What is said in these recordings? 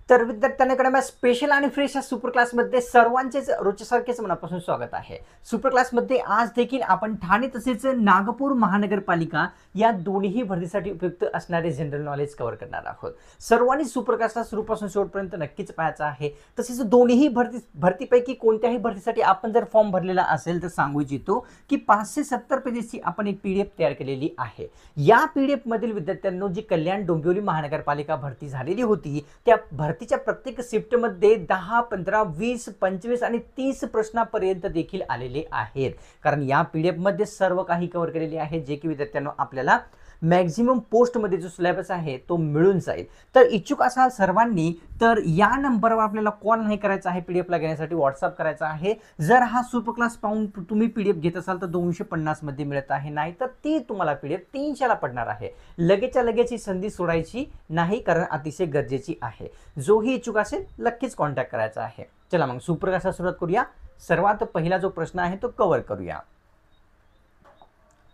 तर विद्यार्थ्यांकडे स्पेशल आणि फ्रेश या सुपर क्लासमध्ये सर्वांचेच रोजच्यासारखेच मनापासून स्वागत आहे। सुपर क्लासमध्ये आज देखील आपण ठाणे तसेच नागपूर महानगरपालिका या दोन्ही भरतीसाठी उपयुक्त असणारे जनरल नॉलेज कव्हर करणार आहोत। सर्वांनी सुपर क्लासला सुरूपासून शेवटपर्यंत नक्कीच पाहायचं आहे। तसेच दोन्ही भरतीपैकी कोणत्याही भरतीसाठी आपण जर फॉर्म भरलेला असेल तर सांगू इच्छितो की 570 पेजेसची आपण एक पीडीएफ तयार केलेली आहे। या पीडीएफ मधील विद्यार्थ्यांनो जी कल्याण डोंबिवली महानगरपालिका भरती झालेली होती त्या भरतीच्या प्रत्येक शिफ्टमध्ये 10, 15, 20, 25 आणि 30 प्रश्नापर्यंत देखील आलेले आहेत। कारण या पीडीएफ मध्ये सर्व काही कव्हर केलेले आहे जे की विद्यार्थ्यांनो आपल्याला मॅक्झिमम पोस्टमध्ये जो सिलेबस आहे तो मिळून जाईल। तर इच्छुक असाल सर्वांनी तर या नंबरवर आपल्याला कॉल नाही करायचा आहे, पीडीएफला घेण्यासाठी व्हॉट्सअप करायचा आहे। जर हा सुपर क्लास पाहून तुम्ही पीडीएफ घेत असाल तर 250 मध्ये मिळत आहे, नाही तर ती तुम्हाला पीडीएफ 300 ला पडणार आहे। लगेचच्या लगेच ही संधी सोडायची नाही कारण अतिशय गरजेची आहे। जोही इच्छुक असेल नक्कीच कॉन्टॅक्ट करायचा आहे। चला मग सुपर क्लासला सुरुवात करूया। सर्वात पहिला जो प्रश्न आहे तो कव्हर करूया।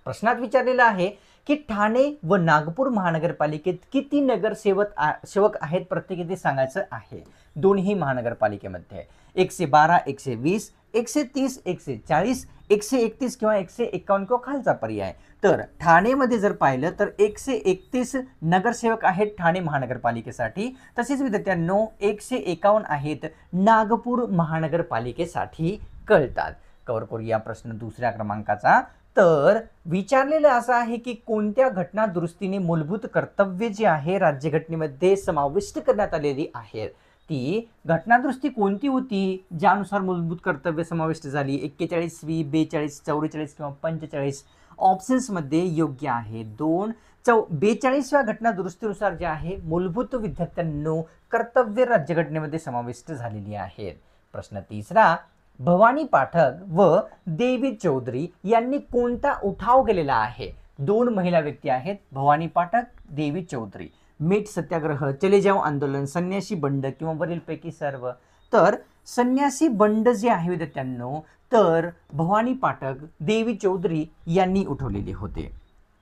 प्रश्नात विचारलेला आहे की ठाणे व नागपूर महानगरपालिकेत किती नगरसेवक आहेत प्रत्येकी ते सांगायचं आहे। दोन्ही महानगरपालिकेमध्ये 112, 120, 130, 140, 131 किंवा 151 किंवा खालचा पर्याय। तर ठाणेमध्ये जर पाहिलं तर 131 नगरसेवक आहेत ठाणे महानगरपालिकेसाठी। तसेच विद्यार्थ्यांनो 151 आहेत नागपूर महानगरपालिकेसाठी कळतात। कव्हर करूया प्रश्न दुसऱ्या क्रमांकाचा। तर विचारलेलं असं आहे की कोणत्या घटना दुरुस्तीने मूलभूत कर्तव्ये जी आहे राज्यघटनेमध्ये समाविष्ट करण्यात आलेली आहेत। ती घटना दुरुस्ती कोणती होती ज्यानुसार मूलभूत कर्तव्य समाविष्ट झाली? 41वी, 42, 44 किंवा 45 ऑप्शन्स मध्ये योग्य आहे 2। 42व्या घटना दुरुस्तीनुसार जे आहे मूलभूत विद्यार्थ्यांनो कर्तव्य राज्यघटनेमध्ये समाविष्ट झालेली आहेत। प्रश्न तिसरा, भवानी पाठक व देवी चौधरी यांनी कोणता उठाव केलेला आहे? दोन महिला व्यक्ती आहेत भवानी पाठक, देवी चौधरी। मीठ सत्याग्रह, चले जाओ आंदोलन, संन्यासी बंड किंवा वरीलपैकी सर्व? तर संन्यासी बंड जे आहे विद्यार्थ्यांनो तर भवानी पाठक, देवी चौधरी यांनी उठवलेले होते।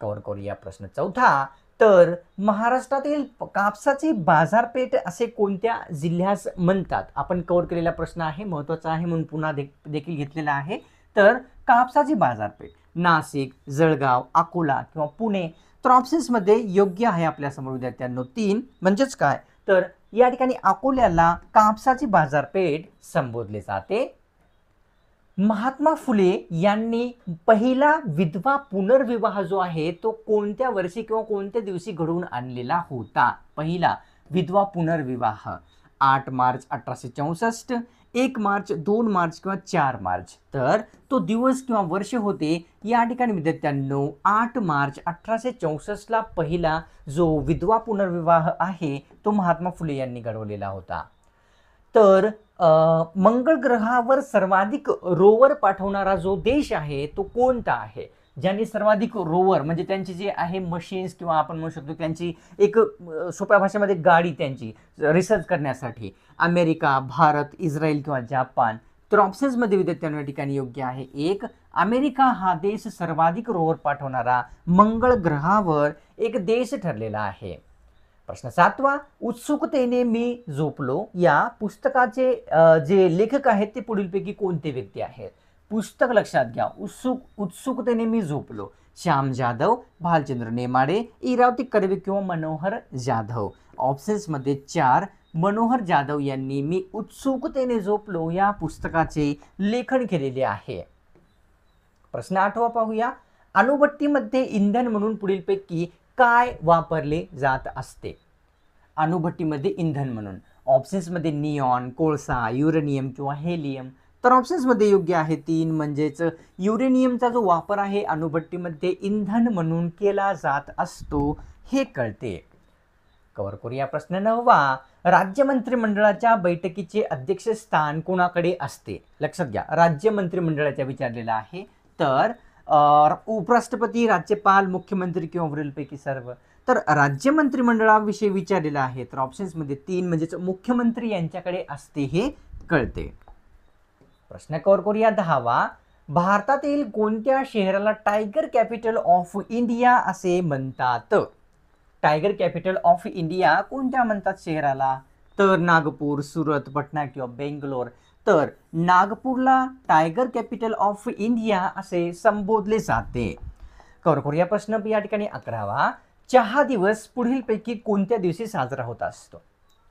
कव्हर करूया प्रश्न चौथा। तर महाराष्ट्रातील कापसाची बाजारपेठ असे कोणत्या जिल्ह्यास म्हणतात? आपण कव्हर केलेला प्रश्न आहे, महत्त्वाचा आहे म्हणून पुन्हा देखील घेतलेला आहे। तर कापसाची बाजारपेठ नाशिक, जळगाव, अकोला किंवा पुणे? तर ऑप्शन्स मध्ये योग्य आहे आपल्या समोर विद्यार्थ्यांनो 3। म्हणजेच काय तर या ठिकाणी अकोल्याला कापसाची बाजारपेठ संबोधले जाते। महात्मा फुले यांनी पहिला विधवा पुनर्विवाह जो आहे तो कोणत्या वर्षी किंवा कोणत्या दिवशी घडवून आणलेला होता? पहिला विधवा पुनर्विवाह 8 मार्च 1864, 1 मार्च, 2 मार्च किंवा 4 मार्च? तर तो दिवस किंवा वर्ष होते या ठिकाणी विद्यार्थ्यांनो 8 मार्च 1864 ला पहिला जो विधवा पुनर्विवाह आहे तो महात्मा फुले यांनी घडवलेला होता। तर मंगळ ग्रहावर सर्वाधिक रोवर पाठवणारा जो देश आहे तो कोणता आहे? ज्यांनी सर्वाधिक रोवर म्हणजे त्यांची जे आहे मशीन्स किंवा आपण म्हणू शकतो त्यांची एक सोप्या भाषेमध्ये गाडी त्यांची रिसर्च करण्यासाठी? अमेरिका, भारत, इस्रायल किंवा जपान? तर ऑप्शन्स मध्ये विद्यार्थ्यांना या ठिकाणी योग्य आहे 1 अमेरिका हा देश सर्वाधिक रोवर पाठवणारा मंगळ ग्रहावर एक देश ठरलेला आहे। प्रश्न 7वा, उत्सुकतेने मी झोपलो या पुस्तकाचे जे लेखक आहेत ते पुढीलपैकी कोणते व्यक्ती आहेत? पुस्तक लक्षात घ्या, उत्सुकतेने मी झोपलो। श्याम जाधव, भालचंद्र नेमाडे, इरावती कर्वे किंवा मनोहर जाधव? ऑप्शन्स मध्ये 4 मनोहर जाधव यांनी मी उत्सुकतेने झोपलो या पुस्तकाचे लेखन केलेले आहे। प्रश्न 8वा पाहूया। अणुभट्टीमध्ये इंधन म्हणून पुढीलपैकी काय वापरले जात असते? अणुभट्टीमध्ये इंधन म्हणून ऑप्शन्स मध्ये निऑन, कोळसा, युरेनियम किंवा हेलियम? तर ऑप्शन्स मध्ये योग्य आहे 3 म्हणजेच युरेनियमचा जो वापर आहे अणुभट्टीमध्ये इंधन म्हणून केला जात असतो हे कळते। कव्हर करूया प्रश्न 9वा। राज्य मंत्रिमंडळाच्या बैठकीचे अध्यक्षस्थान कोणाकडे असते? लक्षात घ्या राज्य मंत्रिमंडळाच्या विचारलेला आहे। तर उपराष्ट्रपती, राज्यपाल, मुख्यमंत्री किंवा वरीलपैकी सर्व? तर राज्य मंत्रिमंडळाविषयी विचारलेलं आहे तर ऑप्शन्स मध्ये 3 म्हणजेच मुख्यमंत्री यांच्याकडे असते हे कळते। प्रश्न कव्हर करूया 10वा। भारतातील कोणत्या शहराला टायगर कॅपिटल ऑफ इंडिया असे म्हणतात? टायगर कॅपिटल ऑफ इंडिया कोणत्या म्हणतात शहराला? तर नागपूर, सुरत, पटना किंवा बेंगलोर. तर नागपूरला टायगर कॅपिटल ऑफ इंडिया असे संबोधले जाते. कव्हर करूया प्रश्न या ठिकाणी 11वा. चहा दिवस पुढीलपैकी कोणत्या दिवशी साजरा होत असतो?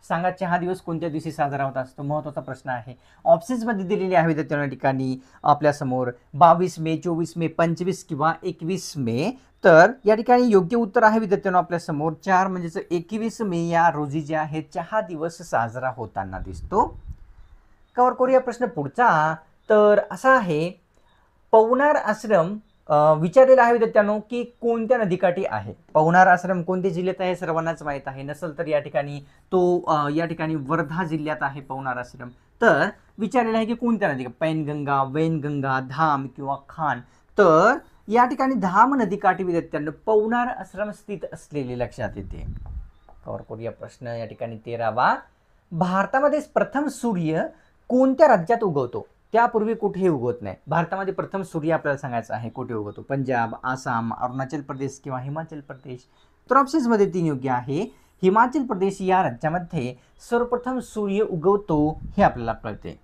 सांगा, चहा दिवस कोणत्या दिवशी साजरा होत असतो? महत्त्वाचा प्रश्न आहे. ऑप्शन्समध्ये दिलेले आहे विद्यार्थ्यांना ठिकाणी आपल्यासमोर 22 मे, 24 मे, 25 किंवा 21 मे. तर या ठिकाणी योग्य उत्तर आहे विद्यार्थ्यांना आपल्यासमोर 4 म्हणजेच 21 मे या रोजी जे आहे चहा दिवस साजरा होताना दिसतो. कव्हर करूया प्रश्न पुढचा. तर असा आहे, पवनार आश्रम विचारलेला आहे विद्यार्थ्यांनो की कोणत्या नदीकाठी आहे? पवनार आश्रम कोणत्या जिल्ह्यात आहे? सर्वांनाच माहीत आहे. नसेल तर या ठिकाणी तो या ठिकाणी वर्धा जिल्ह्यात आहे पवनार आश्रम. तर विचारलेलं आहे की कोणत्या नदी? पैनगंगा, वैनगंगा, धाम किंवा खान. तर या ठिकाणी धाम नदीकाठी विद्यार्थ्यांनो पवनार आश्रम स्थित असलेले लक्षात येते. कव्हर करूया प्रश्न या ठिकाणी 13वा. भारतामध्ये प्रथम सूर्य कोणत्या राज्यात उगवतो? त्यापूर्वी कुठेही उगवत नाही. भारतामध्ये प्रथम सूर्य आपल्याला सांगायचं आहे कुठे उगवतो? पंजाब, आसाम, अरुणाचल प्रदेश किंवा हिमाचल प्रदेश. तर ऑप्शन्समध्ये 3 योग्य आहे. हिमाचल प्रदेश या राज्यामध्ये सर्वप्रथम सूर्य उगवतो हे आपल्याला कळते.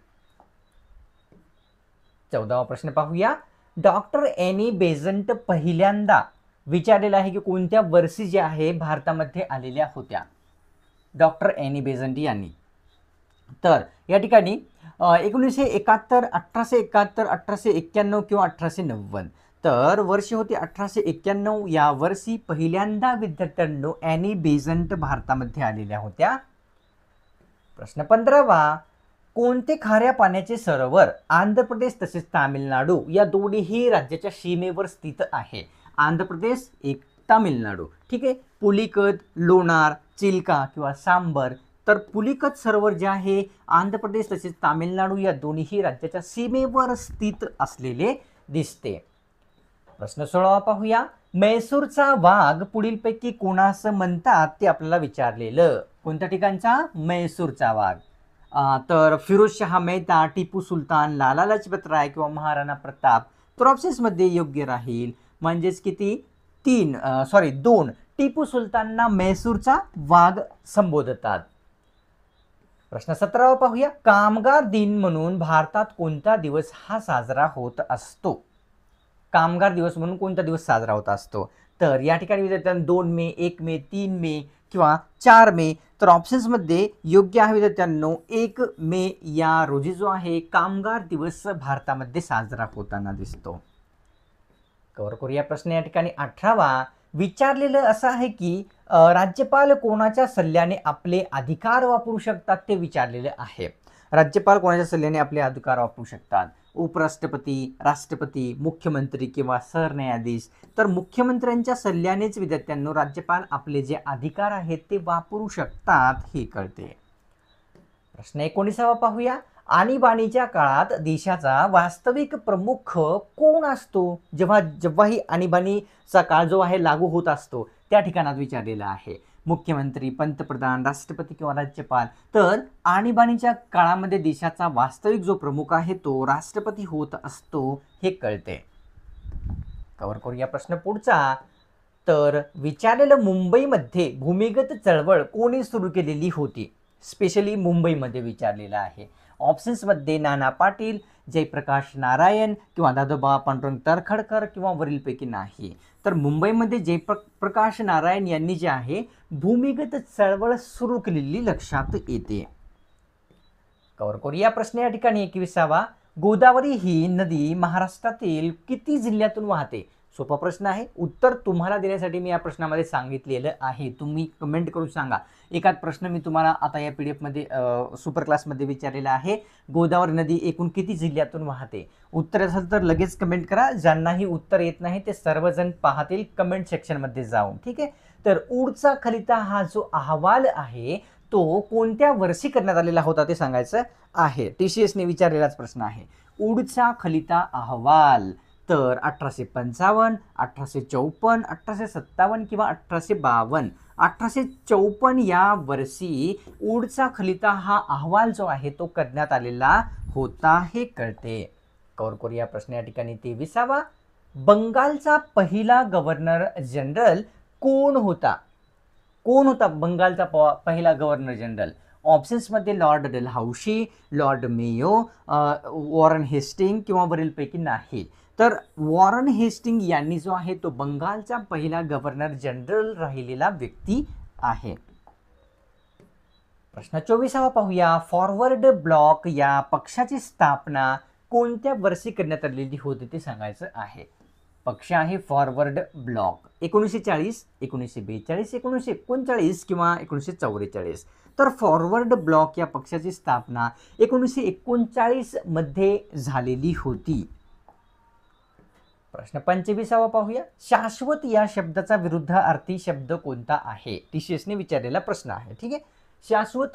14वा प्रश्न पाहूया. डॉक्टर एनी बेझंट पहिल्यांदा विचारलेला आहे की कोणत्या वर्षी जे आहे भारतामध्ये आलेल्या होत्या? डॉक्टर एनी बेझंट यांनी. तर या ठिकाणी 1971, 1871, 1891 किंवा 1890. तर वर्ष होते 1891. या वर्षी पहिल्यांदा विद्यार्थ्यांनो एनी बेझंट भारतामध्ये आलेल्या होत्या. प्रश्न 15वा. कोणते खाऱ्या पाण्याचे सरोवर आंध्र प्रदेश तसेच तामिळनाडू या दोन्ही राज्याच्या सीमेवर स्थित आहे? आंध्र प्रदेश एक, तामिळनाडू. ठीक आहे. पुलिकत, लोणार, चिल्का किंवा सांबर. तर पुलिकत सरोवर जे आहे आंध्र प्रदेश तसेच तामिळनाडू या दोन्ही राज्याच्या सीमेवर स्थित असलेले दिसते. प्रश्न 16वा पाहूया. म्हैसूरचा वाघ पुढीलपैकी कोणास म्हणतात ते आपल्याला विचारलेलं. कोणत्या ठिकाणचा? म्हैसूरचा वाघ. तर फिरोजशहा मेहता, टिपू सुलतान, लाला लजपत राय किंवा महाराणा प्रताप. तर ऑप्शन्समध्ये योग्य राहील म्हणजेच किती? 2. टिपू सुलतानना म्हैसूरचा वाघ संबोधतात. प्रश्न 17वा पाहूया. कामगार दिन म्हणून भारतात कोणता दिवस हा साजरा होत असतो? कामगार दिवस म्हणून कोणता दिवस साजरा होत असतो? तर या ठिकाणी विद्यार्थ्यांना 2 मे, 1 मे, 3 मे किंवा 4 मे. तर ऑप्शन्समध्ये योग्य आहे विद्यार्थ्यांनो 1 मे या रोजी जो आहे कामगार दिवस भारतामध्ये साजरा होताना दिसतो. कव्हर करूया प्रश्न या ठिकाणी 18वा. विचारलेलं असं आहे की राज्यपाल कोणाच्या सल्ल्याने आपले अधिकार वापरू शकतात ते विचारलेले आहे. राज्यपाल कोणाच्या सल्ल्याने आपले अधिकार वापरू शकतात? उपराष्ट्रपती, राष्ट्रपती, मुख्यमंत्री किंवा सरन्यायाधीश. तर मुख्यमंत्र्यांच्या सल्ल्यानेच विद्यार्थ्यांनो राज्यपाल आपले जे अधिकार आहेत ते वापरू शकतात हे कळते. प्रश्न 19वा पाहूया. आणीबाणीच्या काळात देशाचा वास्तविक प्रमुख कोण असतो? जेव्हाही आणीबाणीचा काळ जो आहे लागू होत असतो त्या ठिकाणात विचारलेला आहे. मुख्यमंत्री, पंतप्रधान, राष्ट्रपती किंवा राज्यपाल. तर आणीबाणीच्या काळामध्ये देशाचा वास्तविक जो प्रमुख आहे तो राष्ट्रपती होत असतो हे कळते. कव्हर करूया प्रश्न पुढचा. तर विचारलेलं मुंबईमध्ये भूमिगत चळवळ कोणी सुरू केलेली होती? स्पेशली मुंबईमध्ये विचारलेलं आहे. ऑप्शन्समध्ये नाना पाटील, जयप्रकाश नारायण किंवा दादोबा पांडुरंग तर्खडकर किंवा वरीलपैकी नाही. तर मुंबईमध्ये जयप्रकाश नारायण यांनी जे आहे भूमिगत चळवळ सुरू केलेली लक्षात येते. कव्हर करूया प्रश्न या ठिकाणी 21वा. गोदावरी ही नदी महाराष्ट्रातील किती जिल्ह्यातून वाहते? सोपा प्रश्न आहे. उत्तर तुम्हाला देण्यासाठी मी या प्रश्नामध्ये सांगितलेलं आहे. तुम्ही कमेंट करून सांगा. एकाच प्रश्न मी तुम्हाला आता या PDF मध्ये सुपर क्लासमध्ये विचारलेला आहे. गोदावरी नदी एकूण किती जिल्ह्यातून वाहते? उत्तर असेल तर लगेच कमेंट करा. ज्यांनाही उत्तर येत नाही ते सर्वजण पाहतील कमेंट सेक्शनमध्ये जाऊन. ठीक आहे. तर ऊडचा खलिता हा जो अहवाल आहे तो कोणत्या वर्षी करण्यात आलेला होता ते सांगायचं आहे. TCSने विचारलेलाच प्रश्न आहे. ऊडचा खलिता अहवाल. तर 1855, 1854, 1857 किंवा 1852. 1854 या वर्षी ऊडचा खलिता हा अहवाल जो आहे तो करण्यात आलेला होता हे कळते. कव्हर करूया प्रश्न या ठिकाणी 23वा. बंगालचा पहिला गव्हर्नर जनरल कोण होता? कोण होता बंगालचा पहिला गव्हर्नर जनरल? ऑप्शन्समध्ये lord Dalhousie, lord Mayo, Warren Hasting किंवा वरीलपैकी नाही. तर वॉरन हेस्टिंग यांनी जो आहे तो बंगालचा पहिला गव्हर्नर जनरल राहिलेला व्यक्ती आहे. प्रश्न 24 पाहूया. फॉरवर्ड ब्लॉक या पक्षाची स्थापना कोणत्या वर्षी करण्यात आलेली होती ते सांगायचं आहे. पक्ष आहे फॉरवर्ड ब्लॉक. 1940, 1942, 1939 किंवा 1944. तर फॉरवर्ड ब्लॉक या पक्षाची स्थापना 1939 मध्ये झालेली होती. प्रश्न 25 पाहूया. शाश्वत या शब्दाचा विरुद्धार्थी शब्द कोणता आहे. TCSने विचारलेला प्रश्न आहे. ठीक आहे. शाश्वत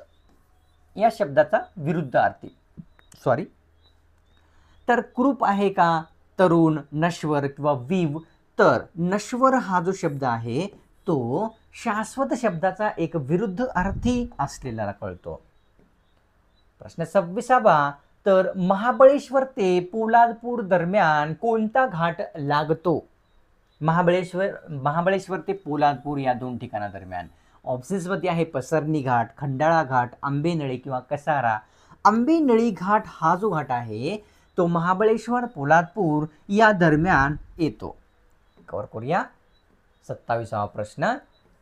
या शब्दाचा विरुद्धार्थी तर कुरूप आहे का, तरुण, नश्वर किंवा विव. तर नश्वर हा जो शब्द आहे तो शाश्वत शब्दाचा एक विरुद्ध अर्थी असलेला कळतो. प्रश्न 26. तर महाबळेश्वर ते पोलादपूर दरम्यान कोणता घाट लागतो. महाबळेश्वर ते पोलादपूर या दोन ठिकाणादरम्यान ऑप्शन्समध्ये आहे पसरणी घाट, खंडाळा घाट, आंबेनळी किंवा कसारा. आंबेनळी घाट हा जो घाट आहे तो महाबळेश्वर पोलादपूर या दरम्यान येतो. कव्हर करूया. 27 प्रश्न.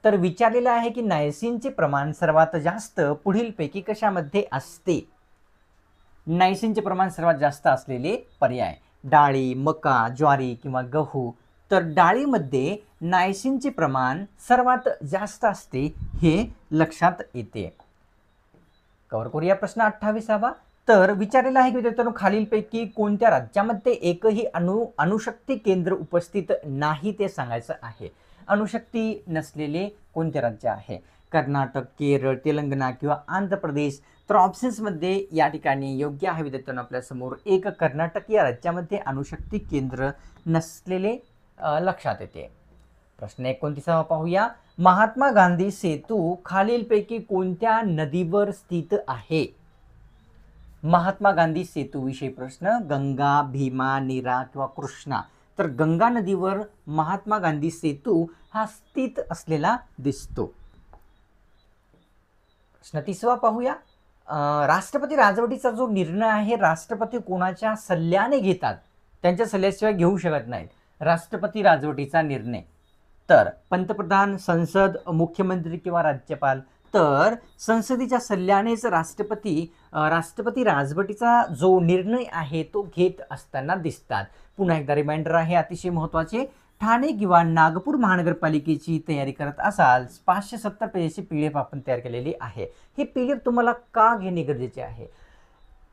तर विचारलेला आहे की नायसिनचे प्रमाण सर्वात जास्त पुढीलपैकी कशामध्ये असते. नायसिनचे प्रमाण सर्वात जास्त असलेले पर्याय डाळी, मका, ज्वारी किंवा गहू. तर डाळीमध्ये नायसिनचे प्रमाण सर्वात जास्त असते हे लक्षात येते. कव्हर करूया. प्रश्न 28. तर विचारलेला आहे की मित्रांनो खालीलपैकी कोणत्या राज्यामध्ये एकही अणुशक्ती केंद्र उपस्थित नाही ते सांगायचं आहे. अणुशक्ती नसलेले कोणते राज्य आहे. कर्नाटक, केरळ, तेलंगणा किंवा आंध्र प्रदेश. तर ऑप्शन्समध्ये या ठिकाणी योग्य आहे विद्यार्थ्यांनो आपल्यासमोर एक कर्नाटक या राज्यामध्ये अणुशक्ती केंद्र नसलेले लक्षात येते. प्रश्न 29 पाहूया. महात्मा गांधी सेतू खालीलपैकी कोणत्या नदीवर स्थित आहे. महात्मा गांधी सेतू विषयी प्रश्न. गंगा, भीमा, नीरा किंवा कृष्णा. तर गंगा नदीवर महात्मा गांधी सेतू हा स्थित असलेला दिसतो. प्रश्न 30 पाहूया. राष्ट्रपती राजवटीचा जो निर्णय आहे राष्ट्रपती कोणाच्या सल्ल्याने घेतात. त्यांच्या सल्ल्याशिवाय घेऊ शकत नाहीत राष्ट्रपती राजवटीचा निर्णय. तर पंतप्रधान, संसद, मुख्यमंत्री किंवा राज्यपाल. तर संसदेच्या सल्ल्यानेच राष्ट्रपती राजवटीचा जो निर्णय आहे तो घेत असताना दिसतात. पुन्हा एकदा रिमाइंडर आहे अतिशय महत्त्वाचे. ठाणे किंवा नागपूर महानगरपालिकेची तयारी करत असाल 570 पेजची PDF आपण तयार केलेली आहे. ही PDF तुम्हाला का घेणे गरजेचे आहे.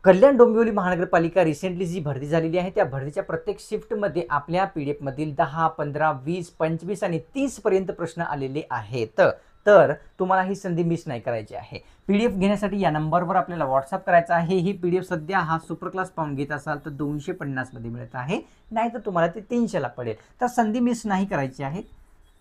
कल्याण डोंबिवली महानगरपालिका रिसेंटली जी भरती झालेली आहे त्या भरतीच्या प्रत्येक शिफ्टमध्ये आपल्या PDF मधील 10, 15, 20, 25 आणि 30 पर्यंत प्रश्न आलेले आहेत. तर तुम्हाला ही संधी मिस नाही करायची आहे. PDF घेण्यासाठी या नंबरवर आपल्याला व्हॉट्सअप करायचा आहे. ही PDF सध्या हा सुपर क्लास पाहून घेत असाल तर 250 मध्ये मिळत आहे, नाही तर तुम्हाला ते 300ला पडेल. तर संधी मिस नाही करायची आहे.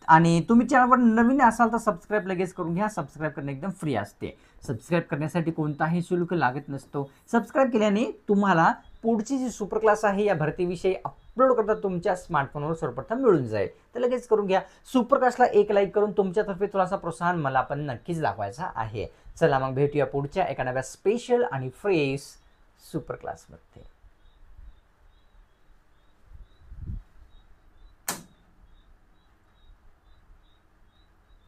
आणि तुम्ही चॅनलवर नवीन असाल तर सबस्क्राईब लगेच करून घ्या. सबस्क्राईब करणे एकदम फ्री असते. सबस्क्राईब करण्यासाठी कोणताही शुल्क लागत नसतो. सबस्क्राईब केल्याने तुम्हाला पुढची जी सुपर क्लास आहे या भरतीविषयी अपलोड करता तुमच्या स्मार्टफोनवर सर्वप्रथम मिळून जाईल. तर लगेच करून घ्या. सुपर क्लासला एक लाईक करून तुमच्यातर्फे थोडासा प्रोत्साहन मला पण नक्कीच दाखवायचा आहे. चला मग भेटूया पुढच्या एका नव्या स्पेशल आणि फ्रेश सुपर क्लासमध्ये.